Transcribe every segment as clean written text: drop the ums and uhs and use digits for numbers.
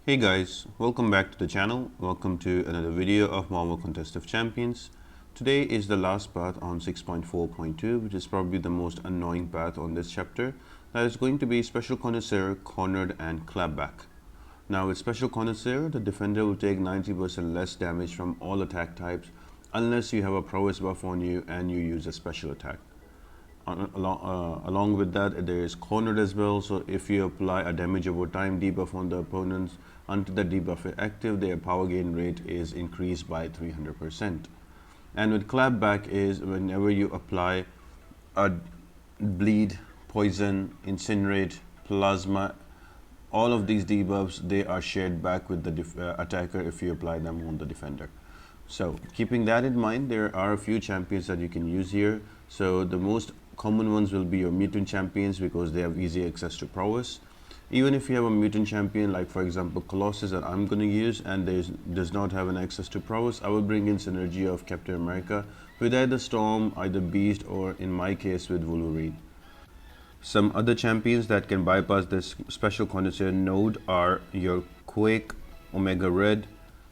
Hey guys, welcome back to the channel. Welcome to another video of Marvel Contest of Champions. Today is the last path on 6.4.2, which is probably the most annoying path on this chapter. That is going to be Special Connoisseur, Cornered and Clapback. Now with Special Connoisseur, the defender will take 90% less damage from all attack types unless you have a prowess buff on you and you use a special attack. Along with that, there is cornered as well. So if you apply a damage over time debuff on the opponents until the debuff is active, their power gain rate is increased by 300%. And with clapback is whenever you apply a bleed, poison, incinerate, plasma, all of these debuffs, they are shared back with the attacker if you apply them on the defender. So keeping that in mind, there are a few champions that you can use here. So the most common ones will be your mutant champions because they have easy access to prowess. Even if you have a mutant champion like for example Colossus that I'm going to use and does not have an access to prowess, I will bring in synergy of Captain America with either Storm, either Beast, or in my case with Wolverine. Some other champions that can bypass this Special Connoisseur node are your Quake, Omega Red,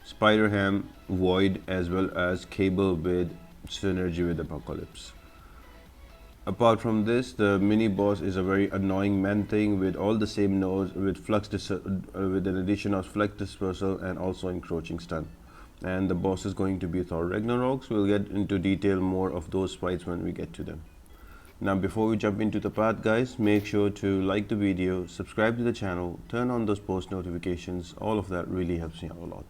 Spider-Ham, Void, as well as Cable with synergy with Apocalypse. Apart from this, the mini boss is a very annoying man thing with all the same nodes with with an addition of flux dispersal and also encroaching stun. And the boss is going to be Thor Rag. So we'll get into detail more of those fights when we get to them. Now before we jump into the path guys, make sure to like the video, subscribe to the channel, turn on those post notifications. All of that really helps me out a lot.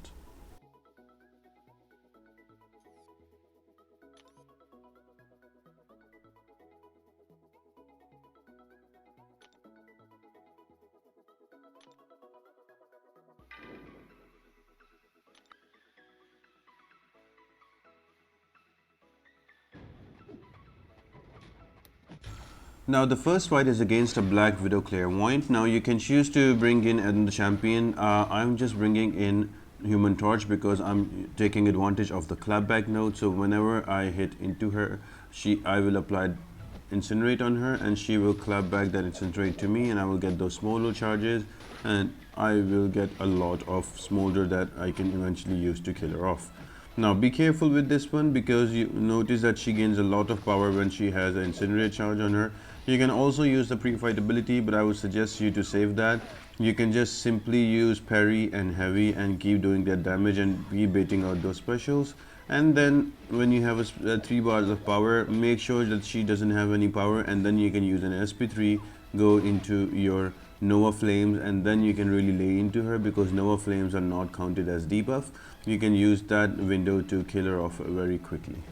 Now the first fight is against a Black Widow Clairvoyant. Now you can choose to bring in another champion. I'm just bringing in Human Torch because I'm taking advantage of the clapback node. So whenever I hit into her, I will apply Incinerate on her and she will clap back that Incinerate to me and I will get those smolder charges and I will get a lot of smolder that I can eventually use to kill her off. Now be careful with this one because you notice that she gains a lot of power when she has an Incinerate charge on her. You can also use the pre-fight ability, but I would suggest you to save that. You can just simply use parry and heavy and keep doing that damage and keep baiting out those specials. And then when you have 3 bars of power, make sure that she doesn't have any power and then you can use an SP3, go into your Nova Flames and then you can really lay into her because Nova Flames are not counted as debuff. You can use that window to kill her off very quickly.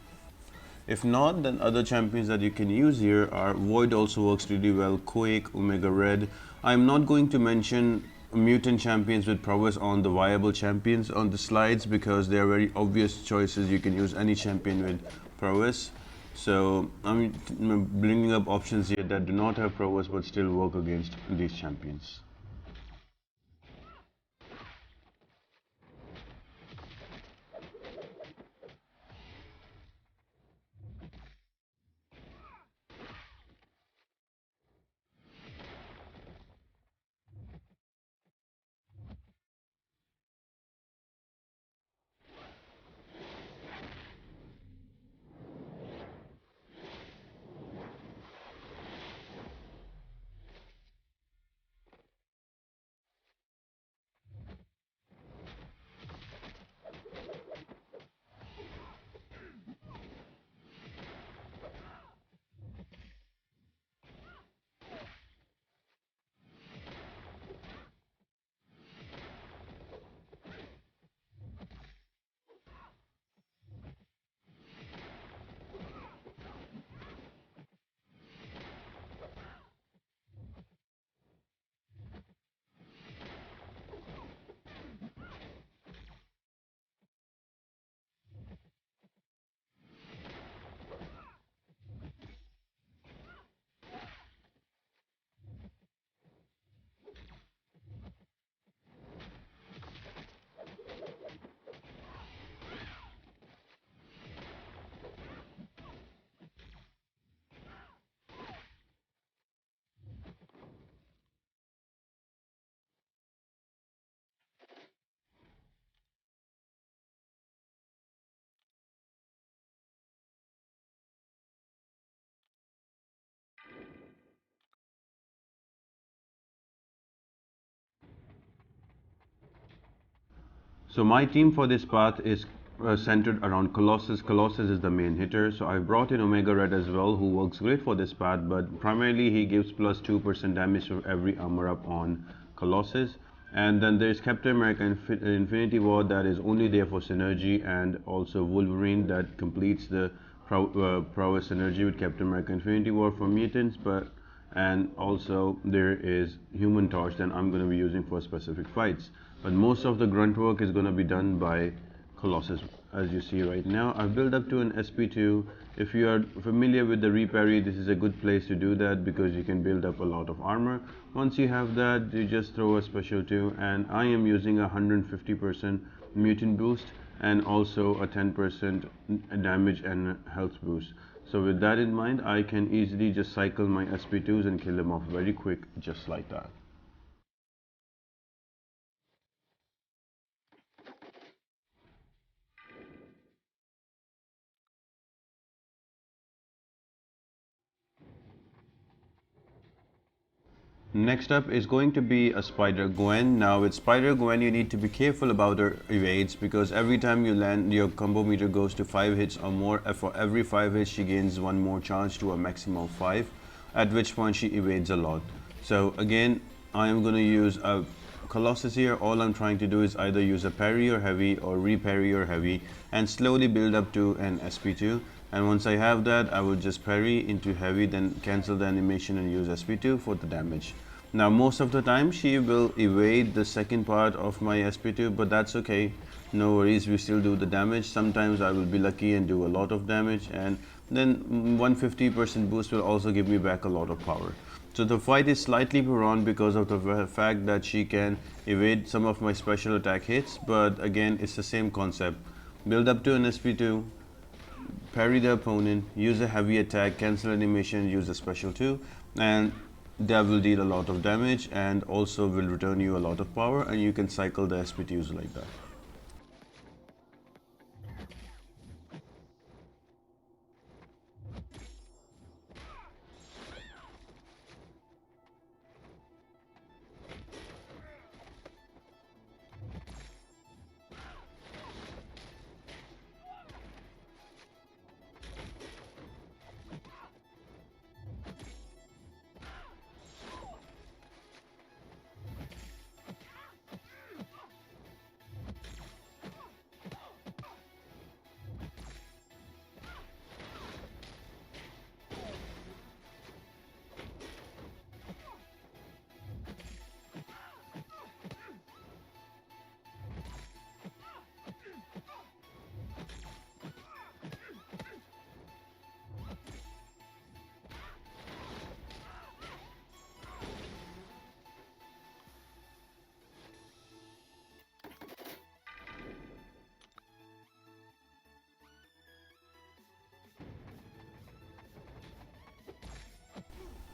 If not, then other champions that you can use here are Void also works really well, Quake, Omega Red. I'm not going to mention mutant champions with prowess on the viable champions on the slides because they are very obvious choices. You can use any champion with prowess. So I'm bringing up options here that do not have prowess but still work against these champions. So my team for this path is centered around Colossus. Colossus is the main hitter. So I brought in Omega Red as well, who works great for this path, but primarily he gives plus 2% damage to every armor up on Colossus. And then there's Captain America Infinity War that is only there for synergy, and also Wolverine that completes the prowess synergy with Captain America Infinity War for mutants. And also there is Human Torch that I'm going to be using for specific fights. But most of the grunt work is going to be done by Colossus. As you see right now, I've built up to an SP2. If you are familiar with the reparry, this is a good place to do that because you can build up a lot of armor. Once you have that, you just throw a special 2, and I am using a 150% mutant boost and also a 10% damage and health boost. So with that in mind, I can easily just cycle my SP2s and kill them off very quick, just like that. Next up is going to be a Spidergwen. Now with Spidergwen, you need to be careful about her evades because every time you land, your combo meter goes to 5 hits or more. For every 5 hits, she gains 1 more charge to a maximum of 5, at which point she evades a lot. So again, I am going to use a Colossus here. All I'm trying to do is either use a parry or heavy or reparry or heavy and slowly build up to an SP2. And once I have that, I will just parry into heavy, then cancel the animation and use SP2 for the damage. Now most of the time she will evade the second part of my SP2, but that's okay. No worries, we still do the damage. Sometimes I will be lucky and do a lot of damage, and then 150% boost will also give me back a lot of power. So the fight is slightly prone because of the fact that she can evade some of my special attack hits, but again it's the same concept. Build up to an SP2, parry the opponent, use a heavy attack, cancel animation, use a special 2, and that will deal a lot of damage and also will return you a lot of power, and you can cycle the SP2s like that.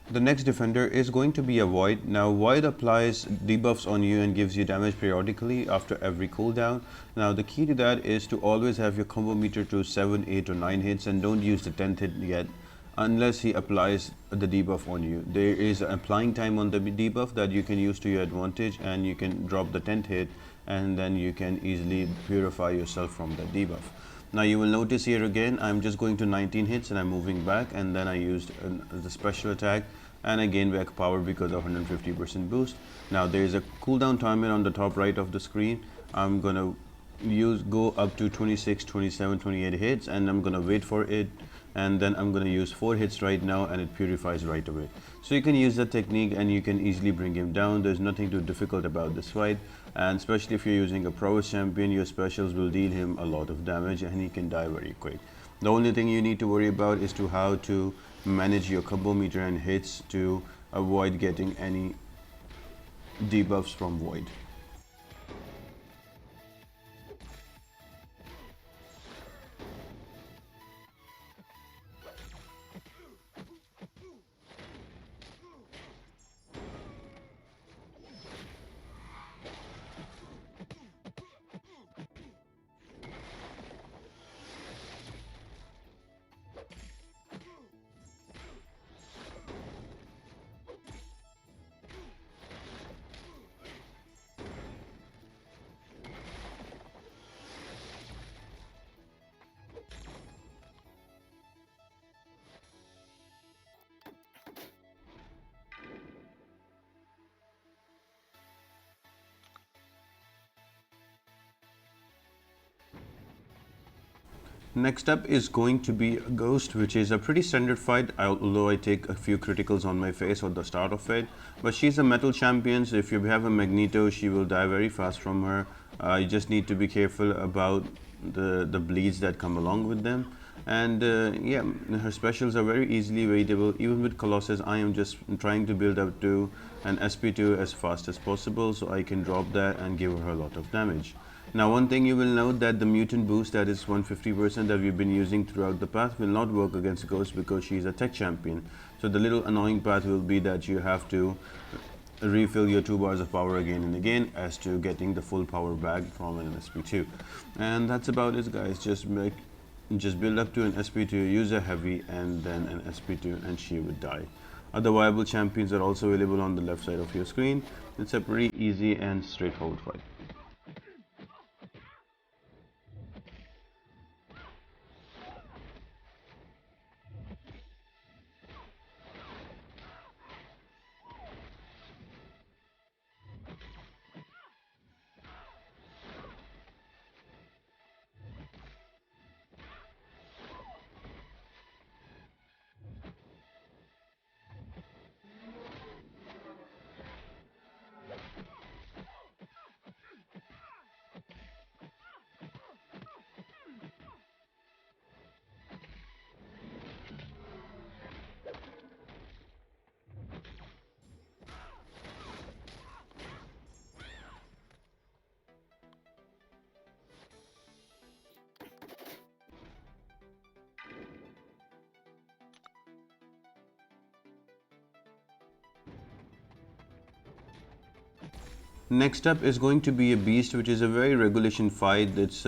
The next defender is going to be a Void. Now Void applies debuffs on you and gives you damage periodically after every cooldown. Now the key to that is to always have your combo meter to 7, 8 or 9 hits and don't use the 10th hit yet unless he applies the debuff on you. There is an applying time on the debuff that you can use to your advantage, and you can drop the 10th hit and then you can easily purify yourself from that debuff. Now you will notice here again I'm just going to 19 hits and I'm moving back, and then I used the special attack and I gain back power because of 150% boost. Now there is a cooldown timer on the top right of the screen. I'm gonna go up to 26, 27, 28 hits, and I'm gonna wait for it, and then I'm gonna use 4 hits right now and it purifies right away. So you can use that technique and you can easily bring him down. There's nothing too difficult about this fight, and especially if you're using a prowess champion, your specials will deal him a lot of damage and he can die very quick. The only thing you need to worry about is to how to manage your combo meter and hits to avoid getting any debuffs from Void. Next up is going to be a Ghost, which is a pretty standard fight, although I take a few criticals on my face at the start of it. But she's a metal champion, so if you have a Magneto, she will die very fast from her. You just need to be careful about the bleeds that come along with them. And yeah, her specials are very easily evadable. Even with Colossus, I am just trying to build up to an SP2 as fast as possible so I can drop that and give her a lot of damage. Now, one thing you will note that the mutant boost, that is 150% that we've been using throughout the path, will not work against Ghost because she's a tech champion. So the little annoying path will be that you have to refill your 2 bars of power again and again as to getting the full power back from an SP2. And that's about it, guys. Just build up to an SP2, use a heavy and then an SP2, and she would die. Other viable champions are also available on the left side of your screen. It's a pretty easy and straightforward fight. Next up is going to be a Beast, which is a very regulation fight. It's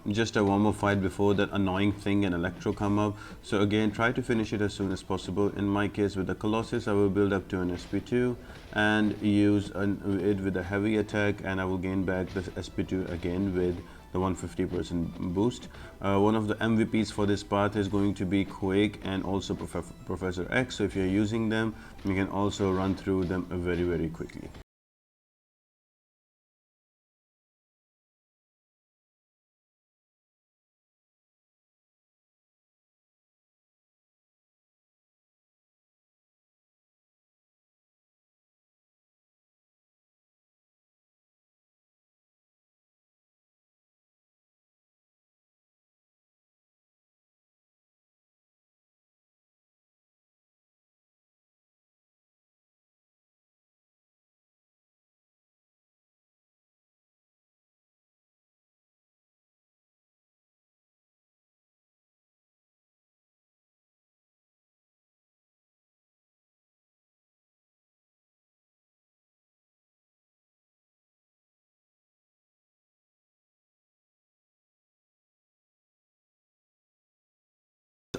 just a warm-up fight before that annoying thing and Electro come up. So again, try to finish it as soon as possible. In my case, with the Colossus, I will build up to an SP2 and use it with a heavy attack, and I will gain back the SP2 again with the 150% boost. One of the MVPs for this path is going to be Quake and also Professor X. So if you're using them, you can also run through them very quickly.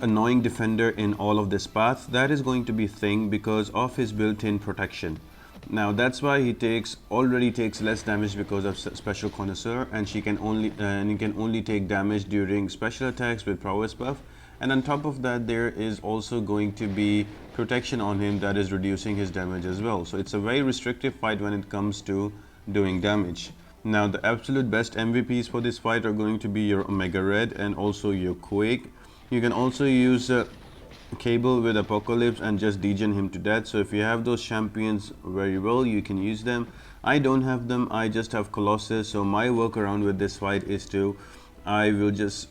Annoying defender in all of this path, that is going to be Thing because of his built-in protection. Now that's why he already takes less damage because of special Connoisseur, and he can only take damage during special attacks with prowess buff. And on top of that, there is also going to be protection on him that is reducing his damage as well. So it's a very restrictive fight when it comes to doing damage. Now the absolute best MVPs for this fight are going to be your Omega Red and also your Quake. You can also use Cable with Apocalypse and just degen him to death. So if you have those champions very well, you can use them. I don't have them, I just have Colossus. So my workaround with this fight is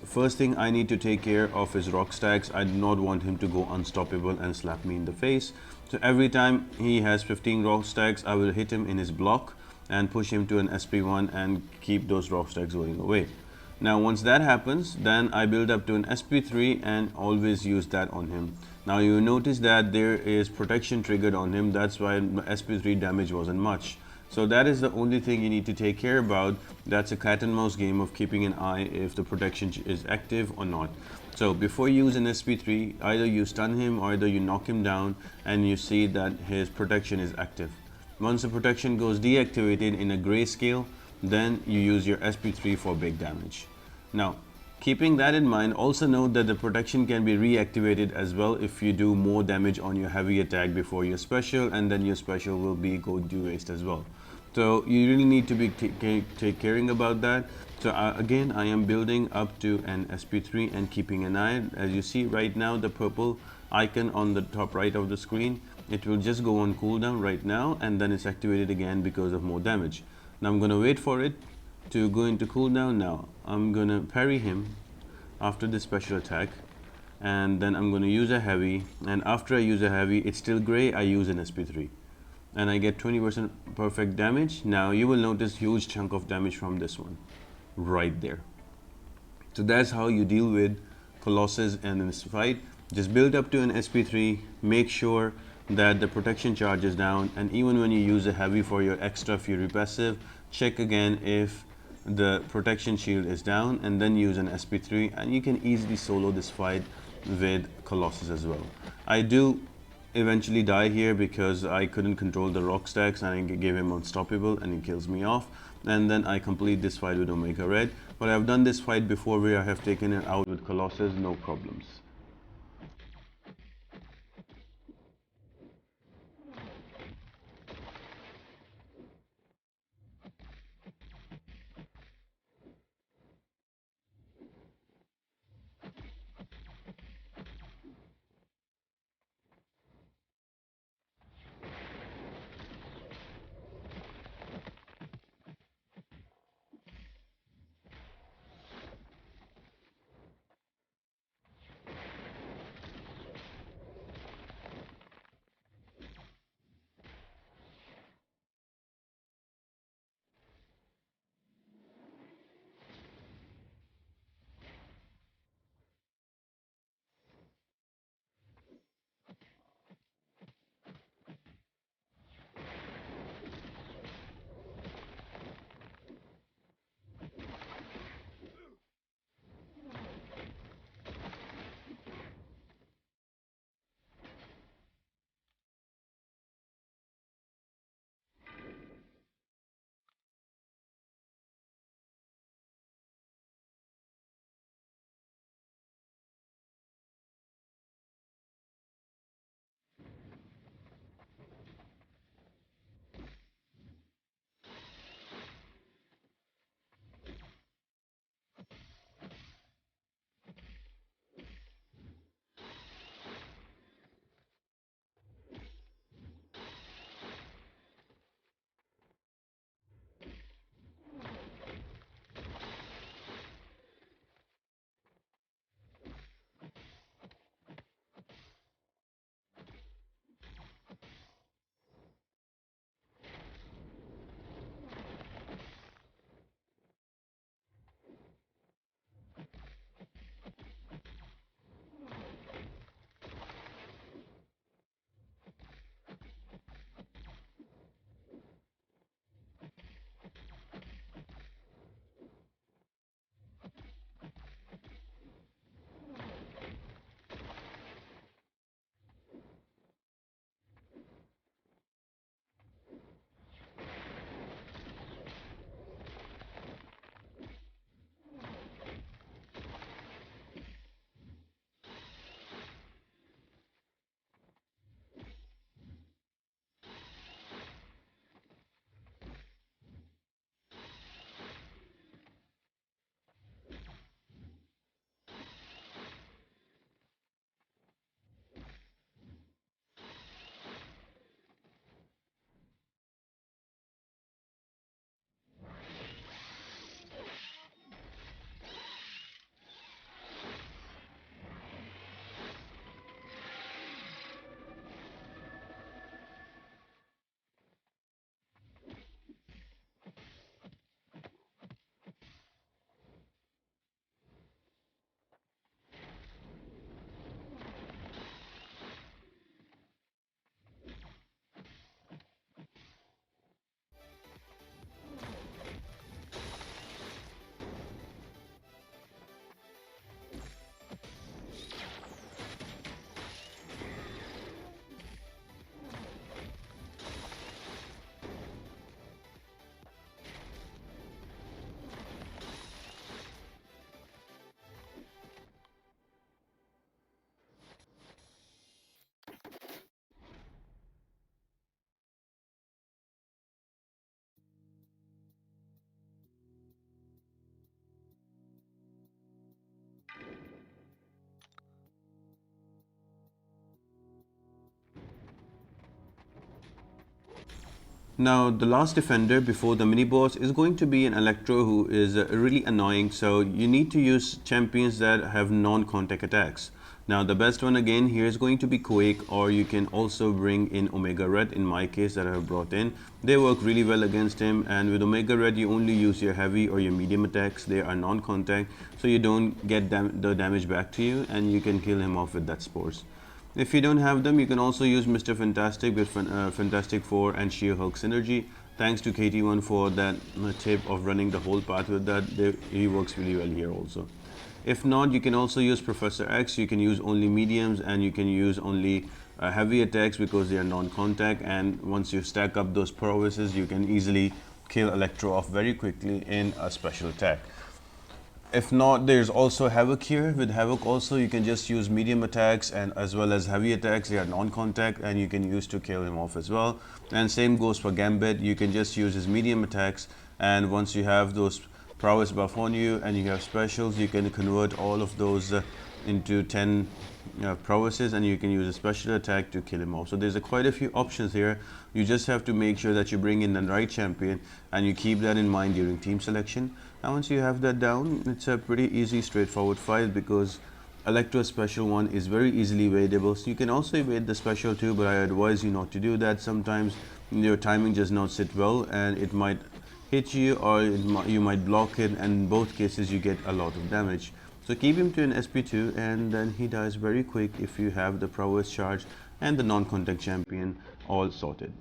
first thing I need to take care of his rock stacks. I do not want him to go unstoppable and slap me in the face. So every time he has 15 rock stacks, I will hit him in his block and push him to an SP1 and keep those rock stacks going away. Now once that happens, then I build up to an SP3 and always use that on him. Now you notice that there is protection triggered on him, that's why SP3 damage wasn't much. So that is the only thing you need to take care about. That's a cat and mouse game of keeping an eye if the protection is active or not. So before you use an SP3, either you stun him or either you knock him down and you see that his protection is active. Once the protection goes deactivated in a grayscale, then you use your SP3 for big damage. Now, keeping that in mind, also note that the protection can be reactivated as well if you do more damage on your heavy attack before your special, and then your special will go to waste as well. So you really need to be take caring about that. So again, I am building up to an SP3 and keeping an eye. As you see right now, the purple icon on the top right of the screen, it will just go on cooldown right now, and then it's activated again because of more damage. Now I'm going to wait for it to go into cooldown. Now I'm going to parry him after this special attack, and then I'm going to use a heavy, and after I use a heavy, it's still gray, I use an SP3 and I get 20% perfect damage. Now you will notice huge chunk of damage from this one right there. So that's how you deal with Colossus and in this fight. Just build up to an SP3, make sure that the protection charge is down, and even when you use a heavy for your extra fury passive, check again if the protection shield is down, and then use an SP3, and you can easily solo this fight with Colossus as well. I do eventually die here because I couldn't control the rock stacks, and I gave him unstoppable and he kills me off, and then I complete this fight with Omega Red. But I've done this fight before where I have taken it out with Colossus, no problems. Now, the last defender before the mini boss is going to be an Electro who is really annoying. So you need to use champions that have non-contact attacks. Now, the best one again here is going to be Quake, or you can also bring in Omega Red. In my case, that I have brought in, they work really well against him. And with Omega Red, you only use your heavy or your medium attacks. They are non-contact, so you don't get the damage back to you, and you can kill him off with that spores. If you don't have them, you can also use Mr. Fantastic with Fantastic Four and She-Hulk synergy. Thanks to KT1 for that tip of running the whole path with that. He works really well here also. If not, you can also use Professor X. You can use only mediums, and you can use only heavy attacks because they are non-contact. And once you stack up those prowesses, you can easily kill Electro off very quickly in a special attack. If not, there's also Havoc here. With Havoc also, you can just use medium attacks and as well as heavy attacks. They are non-contact and you can use to kill him off as well. And same goes for Gambit. You can just use his medium attacks, and once you have those prowess buff on you and you have specials, you can convert all of those into 10 prowesses, and you can use a special attack to kill him off. So there's quite a few options here. You just have to make sure that you bring in the right champion, and you keep that in mind during team selection. And once you have that down, it's a pretty easy, straightforward fight, because Electro's special one is very easily evadable. So you can also evade the special too, but I advise you not to do that. Sometimes your timing does not sit well and it might hit you, or you might block it, and in both cases you get a lot of damage. So keep him to an SP2, and then he dies very quick if you have the prowess charge and the non-contact champion all sorted.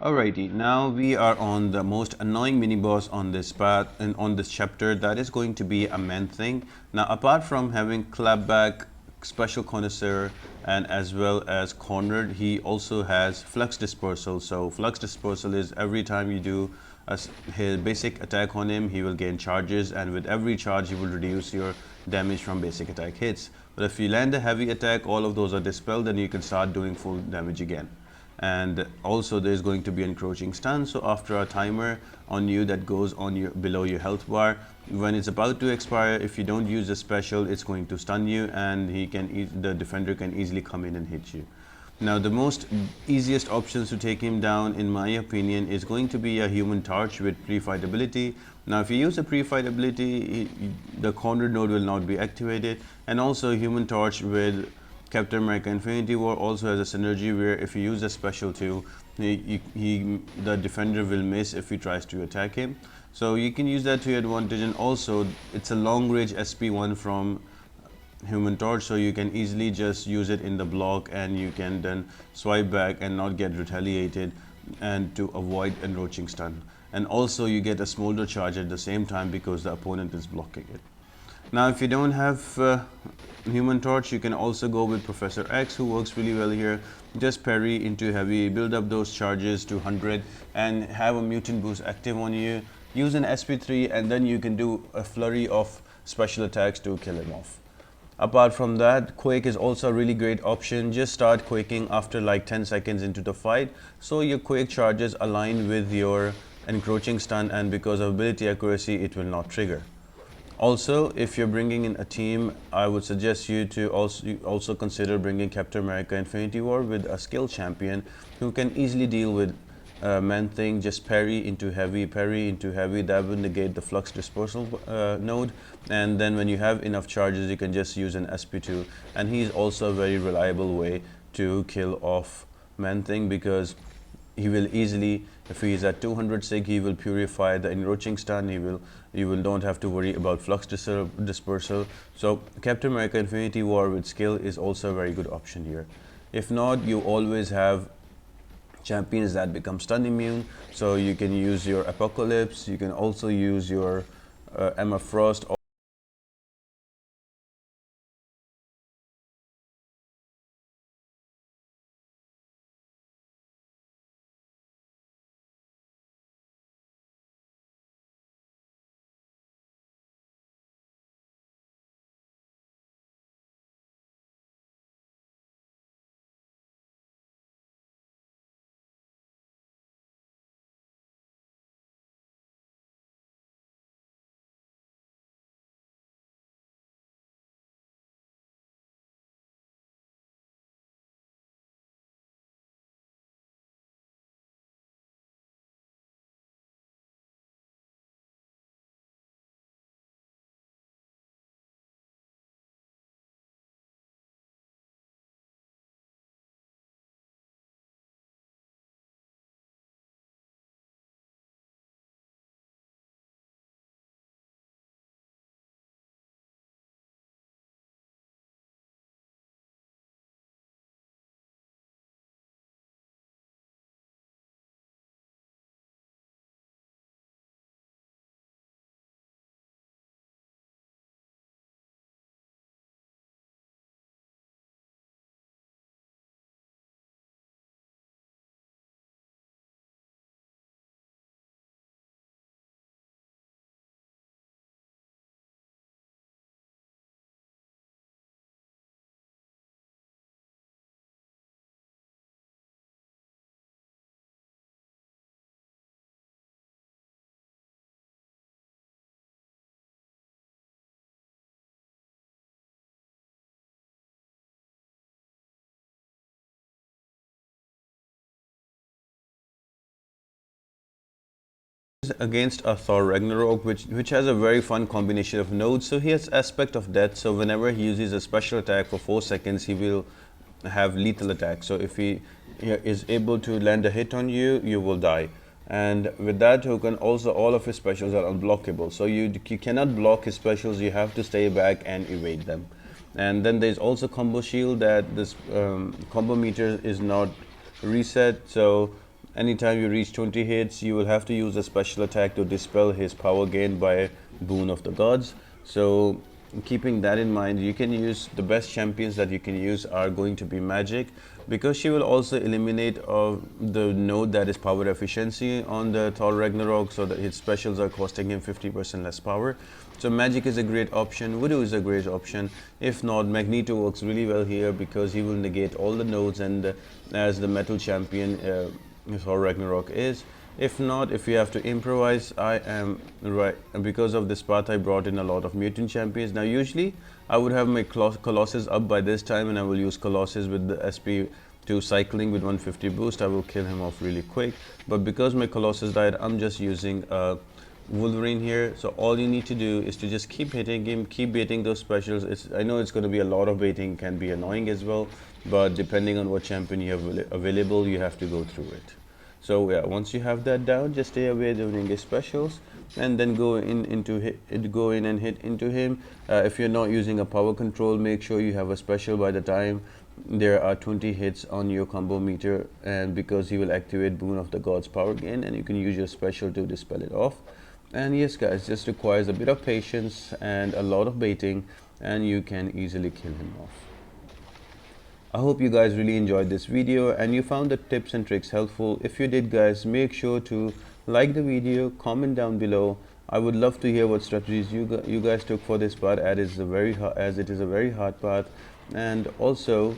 Alrighty, now we are on the most annoying mini boss on this path and on this chapter. That is going to be a man thing. Now, apart from having Clapback, special connoisseur, and as well as cornered, he also has flux dispersal. So flux dispersal is every time you do his basic attack on him, he will gain charges, and with every charge he will reduce your damage from basic attack hits. But if you land a heavy attack, all of those are dispelled, and you can start doing full damage again. And also there's going to be encroaching stun, so after a timer on you that goes on your below your health bar, when it's about to expire, if you don't use the special, it's going to stun you, and the defender can easily come in and hit you. Now, the most easiest options to take him down, in my opinion, is going to be a human torch with pre-fight ability. Now, if you use a pre-fight ability, the cornered node will not be activated, and also human torch with Captain America Infinity War also has a synergy where if you use a special too, the defender will miss if he tries to attack him. So you can use that to your advantage, and also it's a long range SP1 from Human Torch, so you can easily just use it in the block, and you can then swipe back and not get retaliated, and to avoid encroaching stun. And also you get a smolder charge at the same time because the opponent is blocking it. Now, if you don't have Human Torch, you can also go with Professor X, who works really well here. Just parry into heavy, build up those charges to 100, and have a mutant boost active on you. Use an SP3, and then you can do a flurry of special attacks to kill him off. Apart from that, Quake is also a really great option. Just start quaking after like 10 seconds into the fight, so your Quake charges align with your encroaching stun, and because of ability accuracy, it will not trigger. Also, if you're bringing in a team, I would suggest you to also consider bringing Captain America Infinity War with a skill champion who can easily deal with man thing. Just parry into heavy, that will negate the flux dispersal node, and then when you have enough charges, you can just use an SP2, and he's also a very reliable way to kill off man thing, because he will easily, if he is at 200 sig, he will purify the encroaching stun. You will don't have to worry about flux dispersal. So Captain America Infinity War with skill is also a very good option here. If not, you always have champions that become stun immune, so you can use your Apocalypse, you can also use your Emma Frost. against a Thor Ragnarok, which has a very fun combination of nodes. So he has aspect of death, so whenever he uses a special attack for 4 seconds, he will have lethal attack. So if he is able to land a hit on you, you will die. And with that token, also all of his specials are unblockable, so you cannot block his specials, you have to stay back and evade them. And then there's also combo shield, that this combo meter is not reset, so anytime you reach 20 hits, you will have to use a special attack to dispel his power gain by boon of the gods. So keeping that in mind, you can use the best champions that you can use are going to be Magic, because she will also eliminate the node that is power efficiency on the Thor Ragnarok, so that his specials are costing him 50% less power. So Magic is a great option, Voodoo is a great option. If not, Magneto works really well here because he will negate all the nodes, and as the metal champion Thor Ragnarok is. If not, if you have to improvise, I am right, because of this path I brought in a lot of mutant champions. Now usually I would have my Colossus up by this time, and I will use Colossus with the SP2 cycling with 150 boost. I will kill him off really quick, but because my Colossus died, I'm just using Wolverine here. So all you need to do is to just keep hitting him, keep baiting those specials. I know it's going to be a lot of baiting, can be annoying as well, but depending on what champion you have available, you have to go through it. So yeah, once you have that down, just stay away during his specials, and then go in and hit into him. If you're not using a power control, make sure you have a special by the time there are 20 hits on your combo meter, and because he will activate boon of the gods power gain, and you can use your special to dispel it off. And yes guys, just requires a bit of patience and a lot of baiting, and you can easily kill him off. I hope you guys really enjoyed this video and you found the tips and tricks helpful. If you did guys, make sure to like the video, comment down below. I would love to hear what strategies you guys took for this part, as it is a very hard part. And also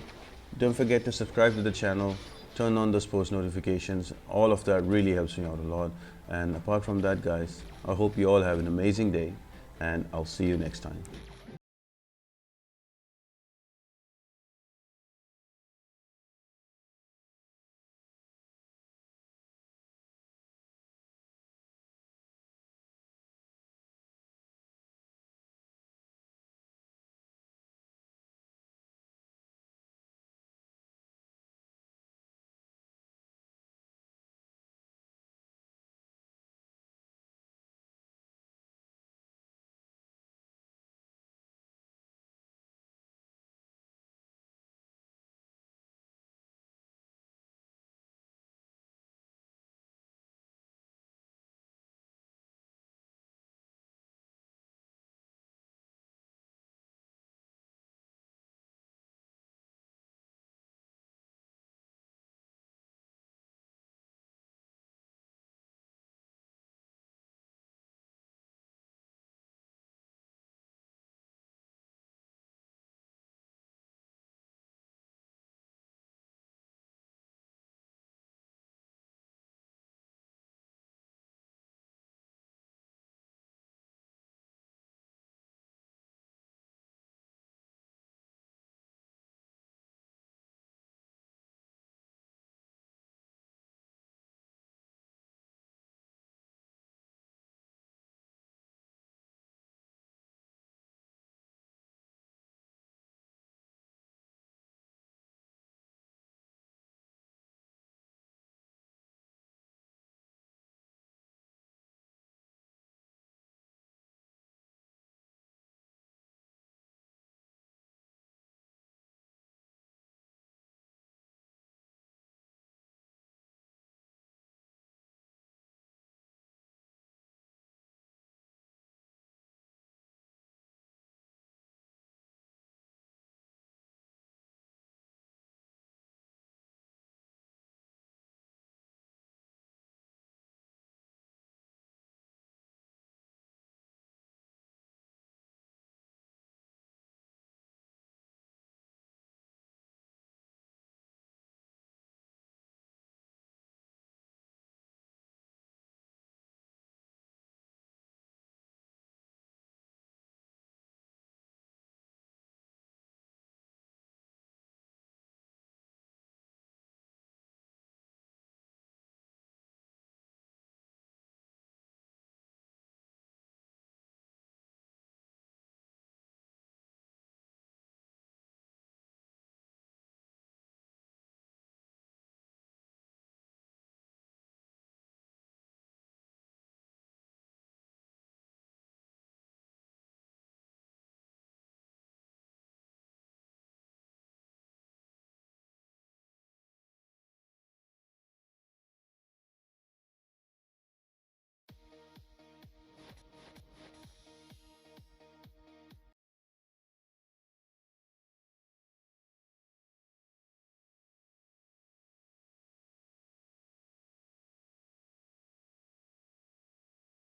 don't forget to subscribe to the channel, turn on those post notifications. All of that really helps me out a lot. And apart from that guys, I hope you all have an amazing day, and I'll see you next time.